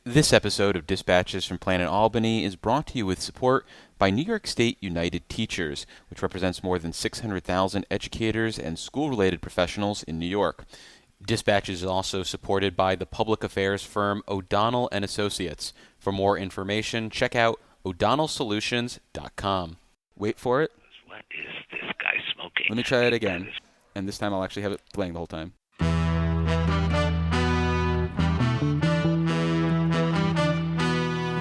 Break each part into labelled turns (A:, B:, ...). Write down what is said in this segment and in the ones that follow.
A: This episode of Dispatches from Planet Albany is brought to you with support by New York State United Teachers, which represents more than 600,000 educators and school-related professionals in New York. Dispatches is also supported by the public affairs firm O'Donnell and Associates. For more information, check out o'donnellsolutions.com. Wait for it.
B: What is this guy smoking?
A: Let me try it again. And this time I'll actually have it playing the whole time.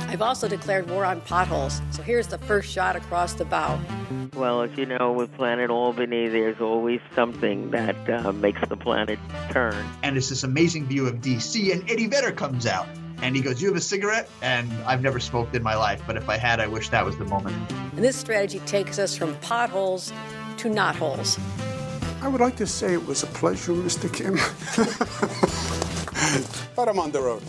C: I've also declared war on potholes, so here's the first shot across the bow.
D: Well, as you know, with Planet Albany, there's always something that makes the planet turn.
E: And it's this amazing view of D.C., and Eddie Vedder comes out. And he goes, "You have a cigarette?" And I've never smoked in my life, but if I had, I wish that was the moment.
C: And this strategy takes us from potholes to knotholes.
F: I would like to say it was a pleasure, Mr. Kim. But I'm on the road.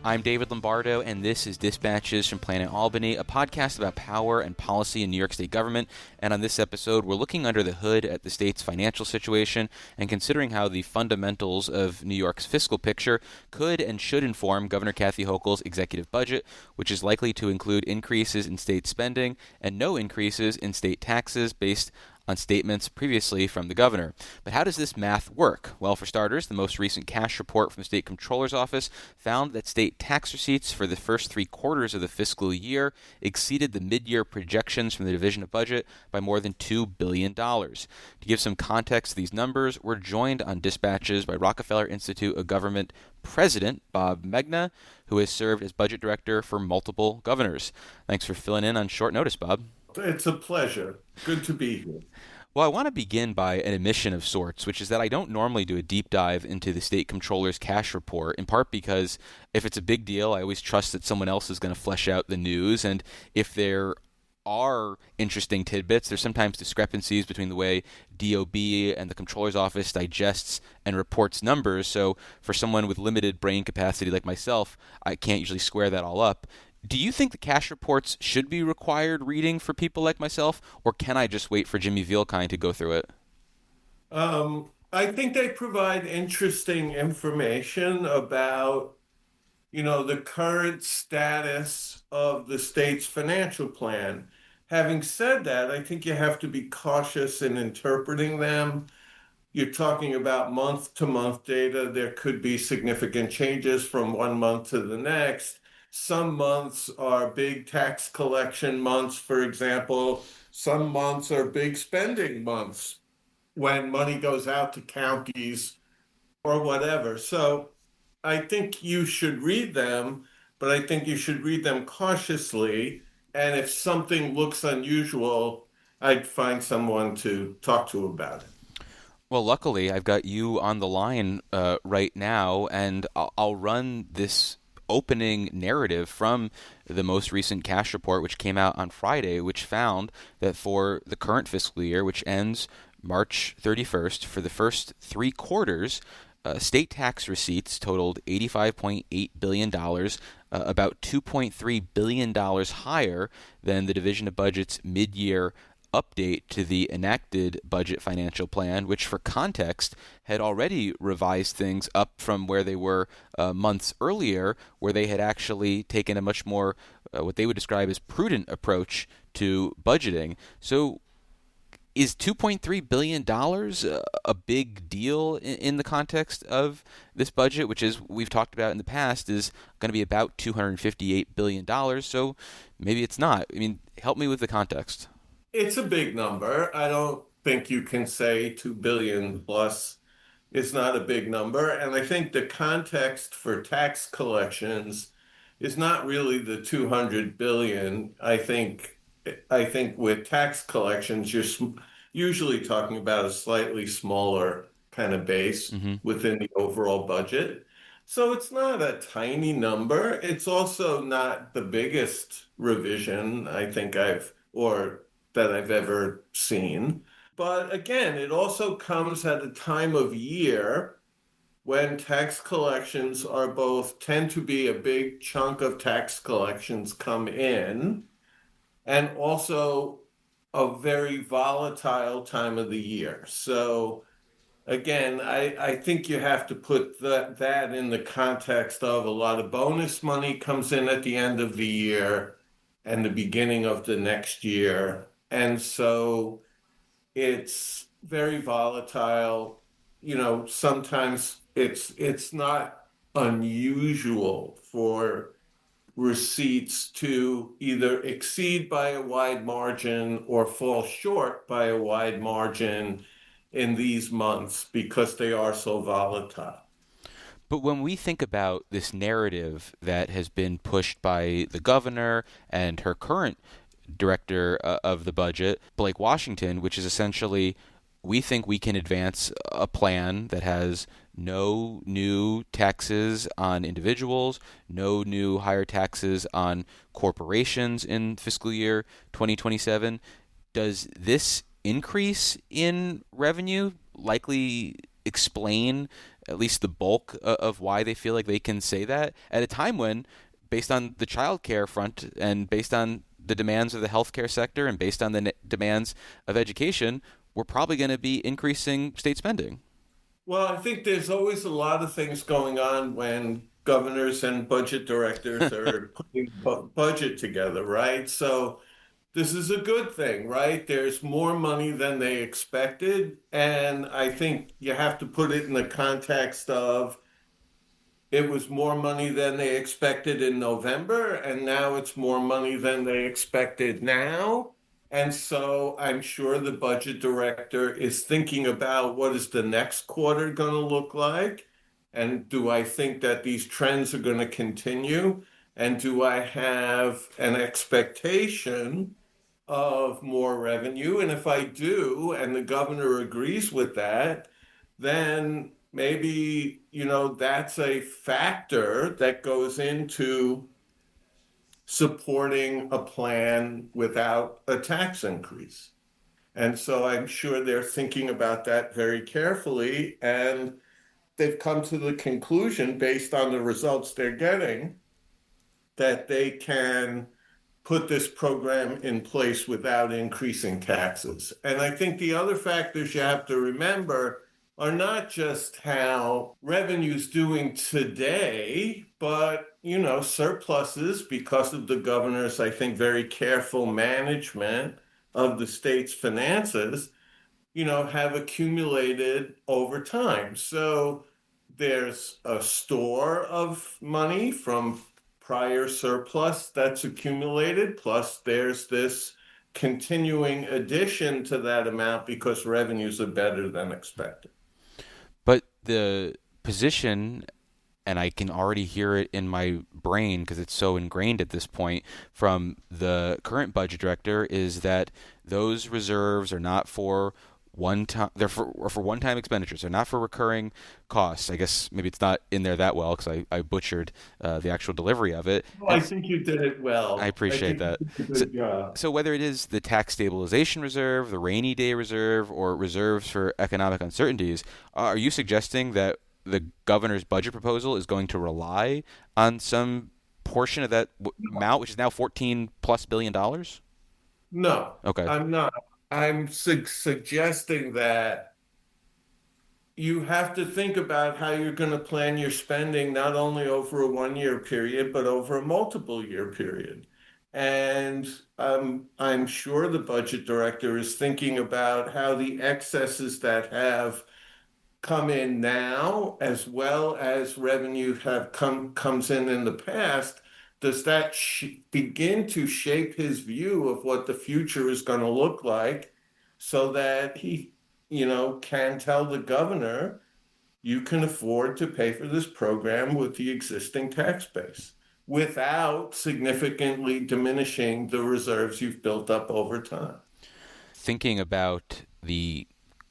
A: I'm David Lombardo, and this is Dispatches from Planet Albany, a podcast about power and policy in New York State government. And on this episode, we're looking under the hood at the state's financial situation and considering how the fundamentals of New York's fiscal picture could and should inform Governor Kathy Hochul's executive budget, which is likely to include increases in state spending and no increases in state taxes based on statements previously from the governor. But how does this math work? Well, for starters, the most recent cash report from the state comptroller's office found that state tax receipts for the first 3 quarters of the fiscal year exceeded the mid-year projections from the Division of Budget by more than $2 billion. To give some context to these numbers, we're joined on Dispatches by Rockefeller Institute of Government President Bob Megna, who has served as budget director for multiple governors. Thanks for filling in on short notice, Bob.
G: It's a pleasure. Good to be here.
A: Well, I want to begin by an admission of sorts, which is that I don't normally do a deep dive into the state comptroller's cash report, in part because if it's a big deal, I always trust that someone else is going to flesh out the news, and if there are interesting tidbits, there's sometimes discrepancies between the way DOB and the comptroller's office digests and reports numbers, so for someone with limited brain capacity like myself, I can't usually square that all up. Do you think the cash reports should be required reading for people like myself, or can I just wait for Jimmy Vielkind to go through it?
G: I think they provide interesting information about, the current status of the state's financial plan. Having said that, I think you have to be cautious in interpreting them. You're talking about month-to-month data. There could be significant changes from one month to the next. Some months are big tax collection months, for example. Some months are big spending months when money goes out to counties or whatever. So I think you should read them, but I think you should read them cautiously. And if something looks unusual, I'd find someone to talk to about it.
A: Well, luckily, I've got you on the line right now, and I'll run this opening narrative from the most recent cash report, which came out on Friday, which found that for the current fiscal year, which ends March 31st, for the first 3 quarters, state tax receipts totaled $85.8 billion, about $2.3 billion higher than the Division of Budget's mid-year update to the enacted budget financial plan, which for context had already revised things up from where they were months earlier, where they had actually taken a much more what they would describe as prudent approach to budgeting. So is $2.3 billion a big deal in the context of this budget, which, as we've talked about in the past, is going to be about $258 billion? So maybe it's not. I mean, help me with the context.
G: It's a big number. I don't think you can say 2 billion plus is not a big number. And I think the context for tax collections is not really the 200 billion. I think with tax collections, you're usually talking about a slightly smaller kind of base within the overall budget. So it's not a tiny number. It's also not the biggest revision that I've ever seen. But again, it also comes at a time of year when tax collections tend to be a big chunk of tax collections come in, and also a very volatile time of the year. So again, I think you have to put that in the context of a lot of bonus money comes in at the end of the year and the beginning of the next year. And so it's very volatile. Sometimes it's not unusual for receipts to either exceed by a wide margin or fall short by a wide margin in these months because they are so volatile.
A: But when we think about this narrative that has been pushed by the governor and her current director of the budget, Blake Washington, which is essentially, we think we can advance a plan that has no new taxes on individuals, no new higher taxes on corporations in fiscal year 2027. Does this increase in revenue likely explain at least the bulk of why they feel like they can say that at a time when, based on the child care front and based on the demands of the healthcare sector and based on the demands of education, we're probably going to be increasing state spending?
G: Well, I think there's always a lot of things going on when governors and budget directors are putting budget together, right? So this is a good thing, right? There's more money than they expected. And I think you have to put it in the context of it was more money than they expected in November, and now it's more money than they expected now. And so I'm sure the budget director is thinking about what is the next quarter going to look like? And do I think that these trends are going to continue? And do I have an expectation of more revenue? And if I do, and the governor agrees with that, then maybe, that's a factor that goes into supporting a plan without a tax increase. And so I'm sure they're thinking about that very carefully. And they've come to the conclusion, based on the results they're getting, that they can put this program in place without increasing taxes. And I think the other factors you have to remember are not just how revenue's doing today, but, surpluses because of the governor's, I think, very careful management of the state's finances, have accumulated over time. So there's a store of money from prior surplus that's accumulated, plus there's this continuing addition to that amount because revenues are better than expected.
A: But the position, and I can already hear it in my brain because it's so ingrained at this point, from the current budget director, is that those reserves are not for they're for one-time expenditures. They're not for recurring costs. I guess maybe it's not in there that well because I butchered the actual delivery of it.
G: Well, I think you did it well.
A: I appreciate that. So whether it is the tax stabilization reserve, the rainy day reserve, or reserves for economic uncertainties, are you suggesting that the governor's budget proposal is going to rely on some portion of that amount, which is now $14+ billion?
G: No.
A: Okay.
G: I'm not. I'm suggesting that you have to think about how you're going to plan your spending, not only over a 1-year period, but over a multiple year period. And I'm sure the budget director is thinking about how the excesses that have come in now, as well as revenue comes in the past. Does that begin to shape his view of what the future is going to look like, so that he, can tell the governor, you can afford to pay for this program with the existing tax base without significantly diminishing the reserves you've built up over time?
A: Thinking about the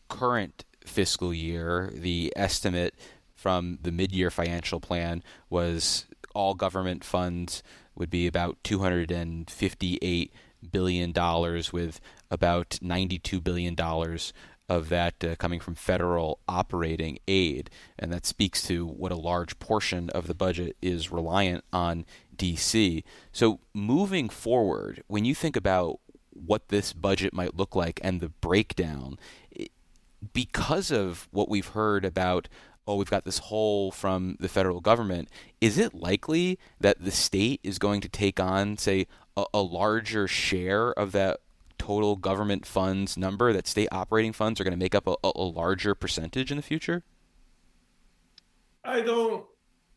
A: current fiscal year, the estimate from the mid-year financial plan was all government funds would be about $258 billion, with about $92 billion of that coming from federal operating aid. And that speaks to what a large portion of the budget is reliant on D.C. So moving forward, when you think about what this budget might look like and the breakdown, because of what we've heard about, oh, we've got this hole from the federal government, is it likely that the state is going to take on, say, a larger share of that total government funds number, that state operating funds are going to make up a larger percentage in the future?
G: I don't,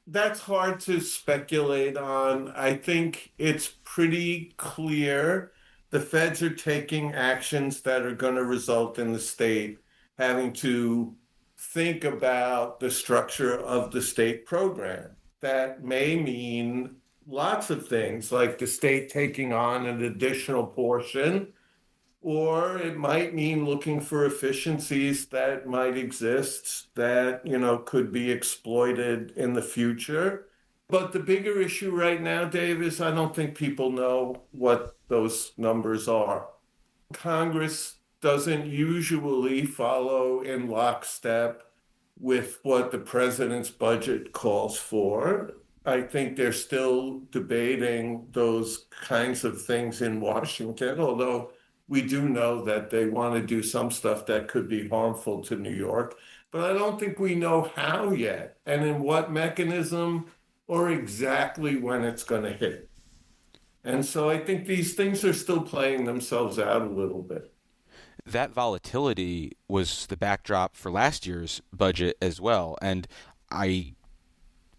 G: that's hard to speculate on. I think it's pretty clear the feds are taking actions that are going to result in the state having to think about the structure of the state program. That may mean lots of things, like the state taking on an additional portion, or it might mean looking for efficiencies that might exist that, could be exploited in the future. But the bigger issue right now, Dave, is I don't think people know what those numbers are. Congress doesn't usually follow in lockstep with what the president's budget calls for. I think they're still debating those kinds of things in Washington, although we do know that they want to do some stuff that could be harmful to New York. But I don't think we know how yet and in what mechanism or exactly when it's going to hit. And so I think these things are still playing themselves out a little bit.
A: That volatility was the backdrop for last year's budget as well. And I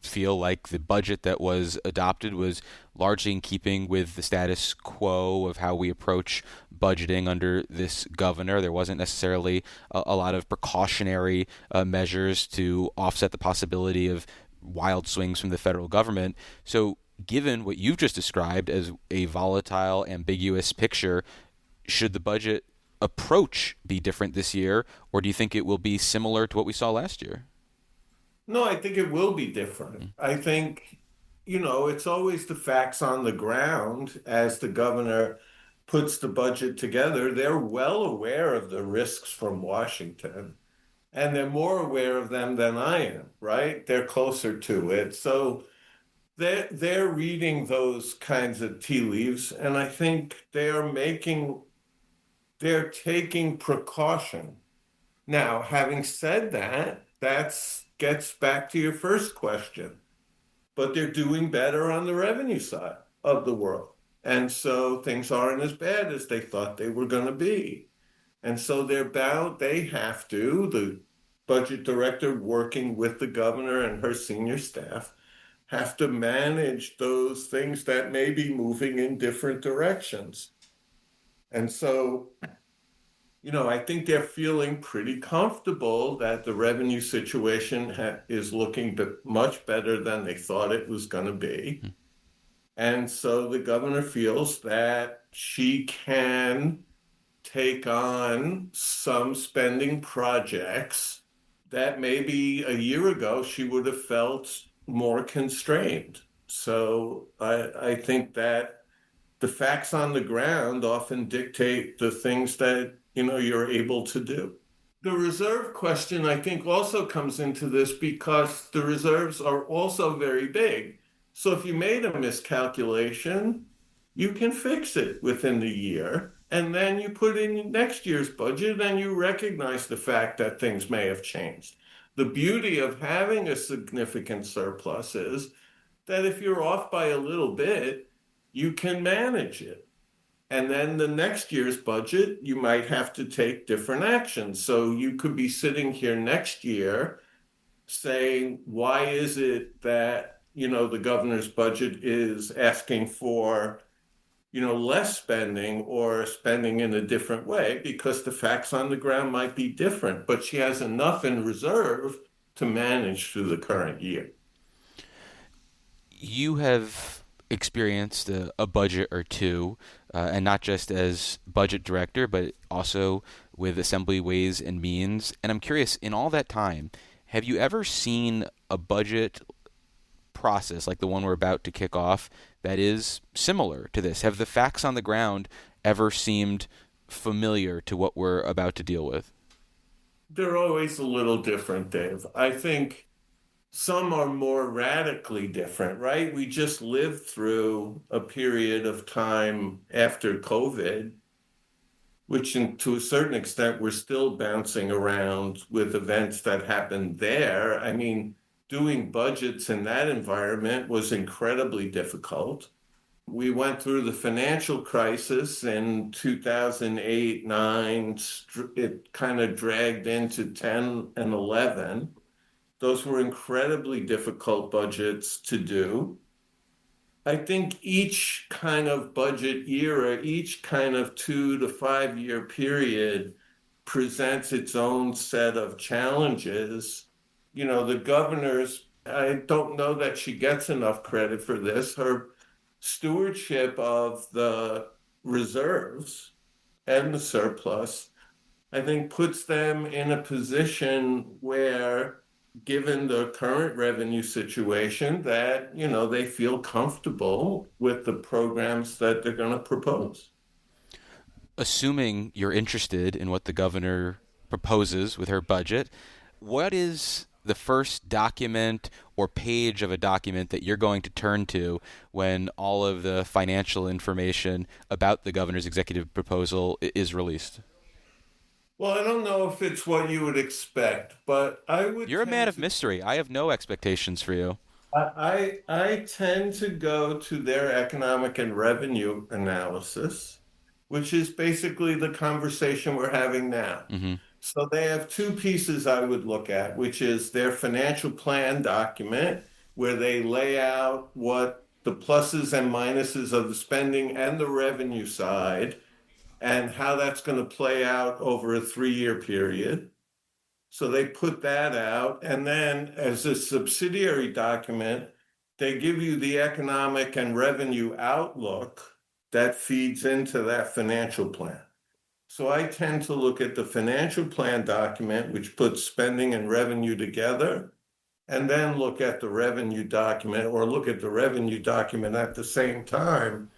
A: feel like the budget that was adopted was largely in keeping with the status quo of how we approach budgeting under this governor. There wasn't necessarily a lot of precautionary measures to offset the possibility of wild swings from the federal government. So given what you've just described as a volatile, ambiguous picture, should the budget approach be different this year, or do you think it will be similar to what we saw last year?
G: No, I think it will be different. I think, it's always the facts on the ground as the governor puts the budget together. They're well aware of the risks from Washington, and they're more aware of them than I am, right? They're closer to it. So they're reading those kinds of tea leaves, and I think they're taking precaution. Now, having said that, gets back to your first question. But they're doing better on the revenue side of the world. And so things aren't as bad as they thought they were going to be. And so they have to, the budget director working with the governor and her senior staff, have to manage those things that may be moving in different directions. And so, I think they're feeling pretty comfortable that the revenue situation is looking much better than they thought it was going to be. And so the governor feels that she can take on some spending projects that maybe a year ago she would have felt more constrained. So I think that the facts on the ground often dictate the things that you're able to do. The reserve question, I think, also comes into this because the reserves are also very big. So if you made a miscalculation, you can fix it within the year, and then you put in next year's budget and you recognize the fact that things may have changed. The beauty of having a significant surplus is that if you're off by a little bit, you can manage it. And then the next year's budget, you might have to take different actions. So you could be sitting here next year saying, why is it that, the governor's budget is asking for, less spending or spending in a different way, because the facts on the ground might be different, but she has enough in reserve to manage through the current year.
A: You have experienced a budget or two, and not just as budget director, but also with Assembly Ways and Means. And I'm curious, in all that time, have you ever seen a budget process like the one we're about to kick off that is similar to this? Have the facts on the ground ever seemed familiar to what we're about to deal with?
G: They're always a little different, Dave. I think some are more radically different, right? We just lived through a period of time after COVID which to a certain extent we're still bouncing around with events that happened there. I mean, doing budgets in that environment was incredibly difficult. We went through the financial crisis in 2008, 9. It kind of dragged into 10 and 11. Those were incredibly difficult budgets to do. I think each kind of budget era, each kind of 2 to 5 year period presents its own set of challenges. You know, the governor's, I don't know that she gets enough credit for this. Her stewardship of the reserves and the surplus, I think, puts them in a position where, given the current revenue situation, that, you know, they feel comfortable with the programs that they're going to propose.
A: Assuming you're interested in what the governor proposes with her budget, what is the first document or page of a document that you're going to turn to when all of the financial information about the governor's executive proposal is released?
G: Well, I don't know if it's what you would expect, but I would.
A: You're a man of mystery. I have no expectations for you.
G: I tend to go to their economic and revenue analysis, which is basically the conversation we're having now.
A: Mm-hmm.
G: So they have two pieces I would look at, which is their financial plan document, where they lay out what the pluses and minuses of the spending and the revenue side, and how that's going to play out over a 3-year period. So they put that out. And then as a subsidiary document, they give you the economic and revenue outlook that feeds into that financial plan. So I tend to look at the financial plan document, which puts spending and revenue together, and then look at the revenue document, or look at the revenue document at the same time,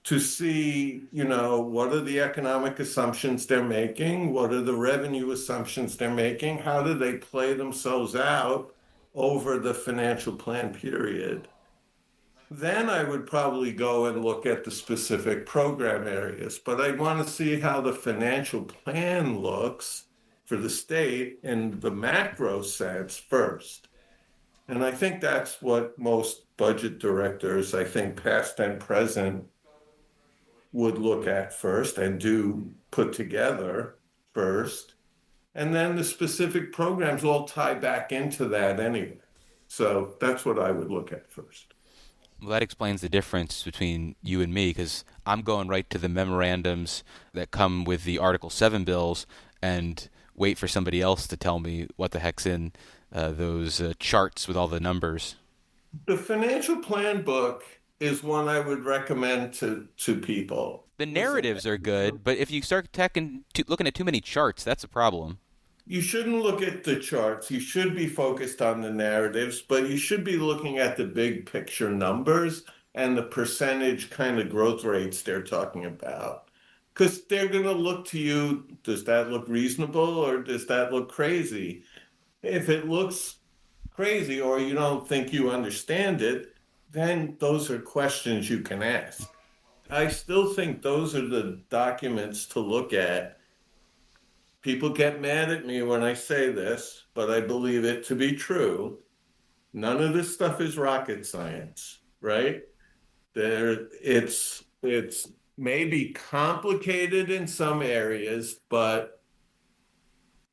G: to see, you know, what are the economic assumptions they're making? What are the revenue assumptions they're making? How do they play themselves out over the financial plan period? Then I would probably go and look at the specific program areas, but I want to see how the financial plan looks for the state in the macro sense first. And I think that's what most budget directors, I think past and present, would look at first and do put together first. And then the specific programs all tie back into that anyway. So that's what I would look at first.
A: Well, that explains the difference between you and me, because I'm going right to the memorandums that come with the Article 7 bills and wait for somebody else to tell me what the heck's in those charts with all the numbers.
G: The financial plan book is one I would recommend to people.
A: The narratives are good, but if you start looking at too many charts, that's a problem.
G: You shouldn't look at the charts. You should be focused on the narratives, but you should be looking at the big picture numbers and the percentage kind of growth rates they're talking about. Because they're going to look to you, does that look reasonable or does that look crazy? If it looks crazy or you don't think you understand it, then those are questions you can ask. I still think those are the documents to look at. People get mad at me when I say this, but I believe it to be true. None of this stuff is rocket science, right? It's maybe complicated in some areas, but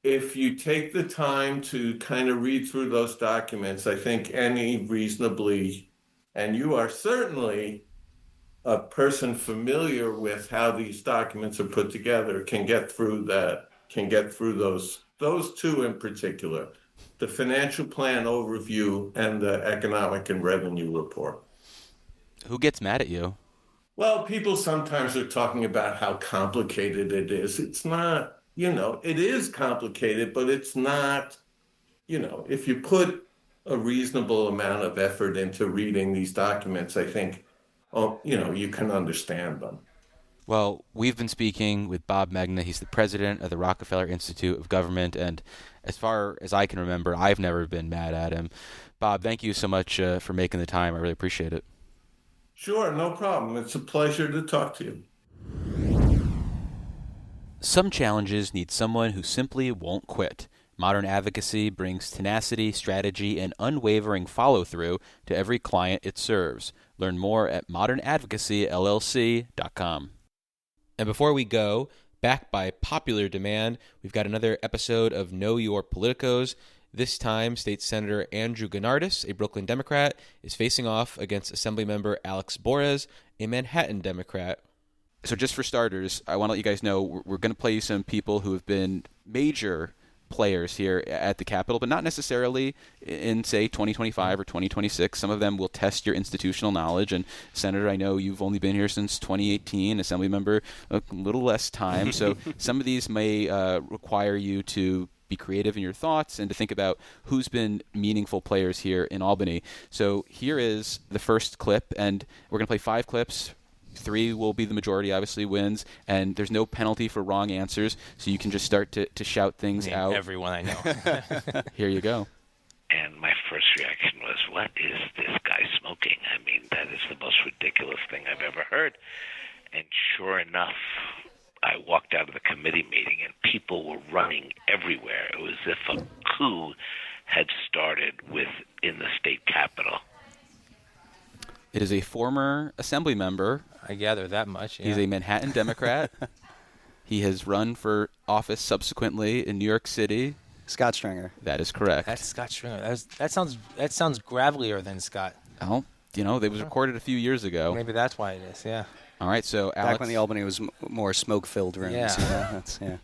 G: if you take the time to kind of read through those documents, I think any reasonably, and you are certainly a person familiar with how these documents are put together, can get through those two in particular, the financial plan overview and the economic and revenue report.
A: Who gets mad at you?
G: Well, people sometimes are talking about how complicated it is. It's not, it is complicated, but it's not, if you put a reasonable amount of effort into reading these documents, I think, you can understand them.
A: Well, we've been speaking with Bob Megna. He's the president of the Rockefeller Institute of Government, and as far as I can remember, I've never been mad at him. Bob, thank you so much for making the time. I really appreciate it.
G: Sure, no problem. It's a pleasure to talk to you.
A: Some challenges need someone who simply won't quit. Modern advocacy brings tenacity, strategy, and unwavering follow-through to every client it serves. Learn more at modernadvocacyllc.com. And before we go, back by popular demand, we've got another episode of Know Your Politicos. This time, State Senator Andrew Gounardes, a Brooklyn Democrat, is facing off against Assemblymember Alex Bores, a Manhattan Democrat. So just for starters, I want to let you guys know we're going to play you some people who have been major players here at the Capitol, but not necessarily in, say, 2025 or 2026. Some of them will test your institutional knowledge. And, Senator, I know you've only been here since 2018, Assemblymember a little less time. So some of these may require you to be creative in your thoughts and to think about who's been meaningful players here in Albany. So here is the first clip, and we're going to play 5 clips. 3 will be the majority, obviously wins, and there's no penalty for wrong answers, so you can just start to shout things out.
H: Everyone I know.
A: Here you go.
B: And my first reaction was, what is this guy smoking? I mean, that is the most ridiculous thing I've ever heard. And sure enough, I walked out of the committee meeting and people were running everywhere. It was as if a coup had started in the state capitol.
A: It is a former assembly member.
H: I gather that much. Yeah.
A: He's a Manhattan Democrat. He has run for office subsequently in New York City.
I: Scott Stringer.
A: That is correct.
H: That's Scott Stringer. That sounds gravelier than Scott.
A: Well, it was recorded a few years ago.
H: Maybe that's why it is. Yeah.
A: All right, so Alex.
I: Back when the Albany was more smoke-filled rooms.
H: Yeah.
I: Yeah.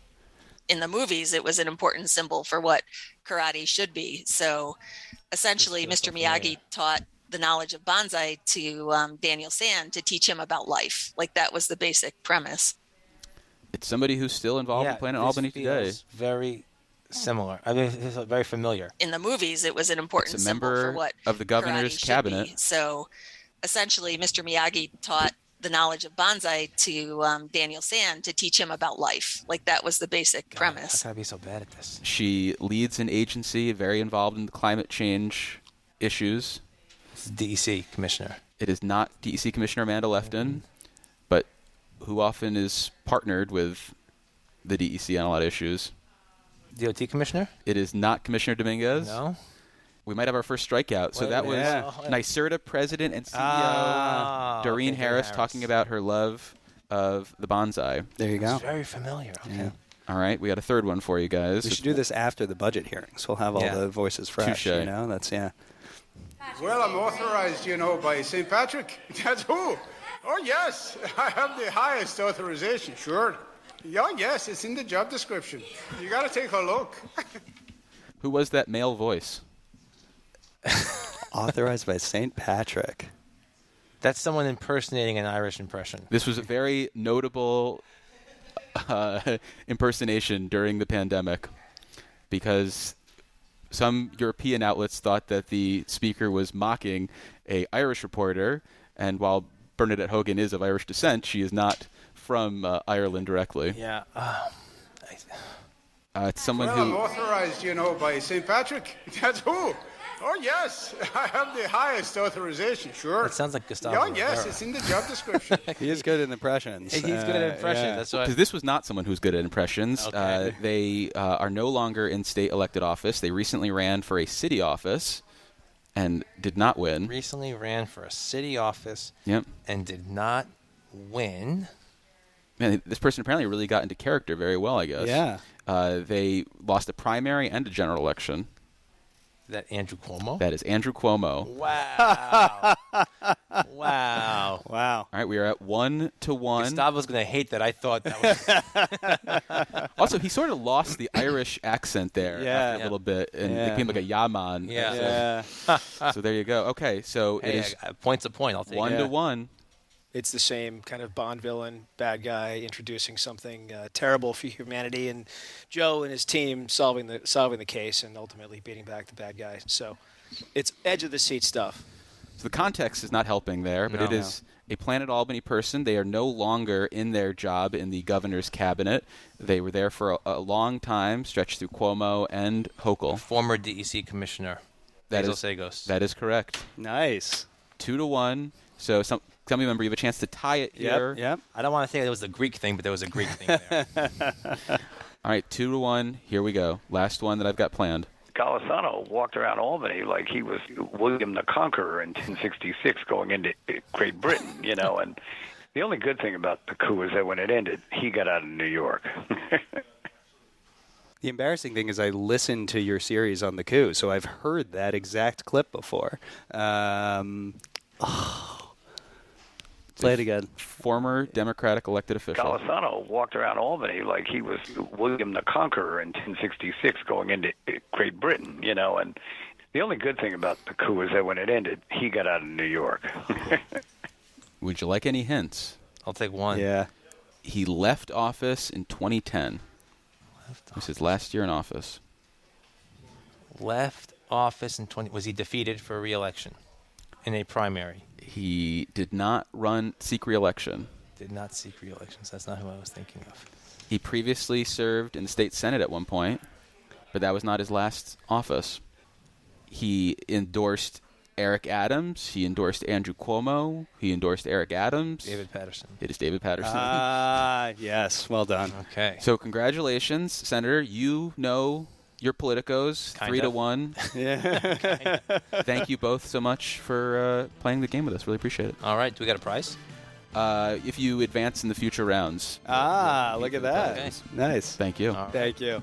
J: In the movies, it was an important symbol for what karate should be. So essentially, Mr. Miyagi taught the knowledge of bonsai to Daniel San to teach him about life. Like, that was the basic premise.
A: It's somebody who's still involved in Planet Albany today.
H: Very similar. I mean, it's very familiar.
J: In the movies, it was an important symbol for what
A: of the governor's cabinet.
J: Be. So essentially, Mr. Miyagi taught the knowledge of bonsai to Daniel San to teach him about life. Like, that was the basic premise.
H: How can I be so bad at this?
A: She leads an agency very involved in the climate change issues.
H: It's DEC commissioner.
A: It is not DEC Commissioner Amanda Lefton, but who often is partnered with the DEC on a lot of issues.
H: DOT commissioner?
A: It is not Commissioner Dominguez.
H: No.
A: We might have our first strikeout. So that was NYSERDA President and CEO Doreen Harris talking about her love of the bonsai.
I: There you go.
H: It's very familiar. Okay.
I: Yeah.
A: All right, we got a third one for you guys.
I: We should do this after the budget hearings. We'll have all the voices fresh.
A: Touché.
F: Well, I'm authorized, by St. Patrick. That's who? Oh, yes. I have the highest authorization, sure. Yeah, yes, it's in the job description. You got to take a look.
A: Who was that male voice?
I: Authorized by St. Patrick.
H: That's someone impersonating an Irish impression.
A: This was a very notable impersonation during the pandemic because some European outlets thought that the speaker was mocking an Irish reporter, and while Bernadette Hogan is of Irish descent, she is not from Ireland directly.
H: Yeah.
A: It's someone
F: well,
A: who...
F: I'm authorized, by St. Patrick. That's who? Oh, yes. I have the highest authorization, sure.
H: It sounds like Gustavo.
F: Yeah, yes, it's in the job description.
I: He is good at impressions.
H: He's good at impressions.
I: Yeah.
H: That's why.
A: Because this was not someone who's good at impressions.
H: Okay.
A: They are no longer in state elected office. They recently ran for a city office and did not win.
H: Recently ran for a city office and did not win.
A: Man, this person apparently really got into character very well, I guess.
I: Yeah.
A: They lost a primary and a general election.
H: Is that Andrew Cuomo?
A: That is Andrew Cuomo.
H: Wow. Wow.
I: Wow.
A: All right, we are at 1-1.
H: Gustavo's going to hate that I thought that was...
A: Also, he sort of lost the Irish accent there after a little bit, and it became like a yaman.
H: Yeah.
A: So there you go. Okay, so it is
H: point's a point. I'll take
A: 1-1.
K: It's the same kind of Bond villain, bad guy, introducing something terrible for humanity, and Joe and his team solving the case and ultimately beating back the bad guy. So it's edge of the seat stuff.
A: So the context is not helping there, but it is a Planet Albany person. They are no longer in their job in the governor's cabinet. They were there for a long time, stretched through Cuomo and Hochul.
H: Former DEC commissioner, Basil Sagos.
A: That is correct.
I: Nice.
A: 2-1. So Assembly member, you have a chance to tie it here.
I: Yep.
H: I don't want to say it was a Greek thing, but there was a Greek thing there.
A: All right, 2-1. Here we go. Last one that I've got planned.
L: Golisano walked around Albany like he was William the Conqueror in 1066 going into Great Britain, and the only good thing about the coup is that when it ended, he got out of New York.
I: The embarrassing thing is I listened to your series on the coup, so I've heard that exact clip before. Play it again.
A: Former Democratic elected official.
L: Golisano walked around Albany like he was William the Conqueror in 1066 going into Great Britain, and the only good thing about the coup is that when it ended, he got out of New York.
A: Would you like any hints?
H: I'll take one.
I: Yeah.
A: He left office in 2010. This is his last year in office.
H: Left office in 20. Was he defeated for re-election in a primary?
A: He did not seek re-election.
H: Did not seek re-election. So that's not who I was thinking of.
A: He previously served in the state Senate at one point, but that was not his last office. He endorsed Eric Adams. He endorsed Andrew Cuomo. He endorsed Eric Adams.
H: David Patterson.
A: It is David Patterson.
I: Yes. Well done.
H: Okay.
A: So congratulations, Senator. You know your Politicos, 3-1.
I: Yeah.
A: Thank you both so much for playing the game with us. Really appreciate it.
H: All right. Do we got a prize?
A: If you advance in the future rounds.
I: Look at that.
H: Okay.
I: Nice.
A: Thank you.
I: Thank you.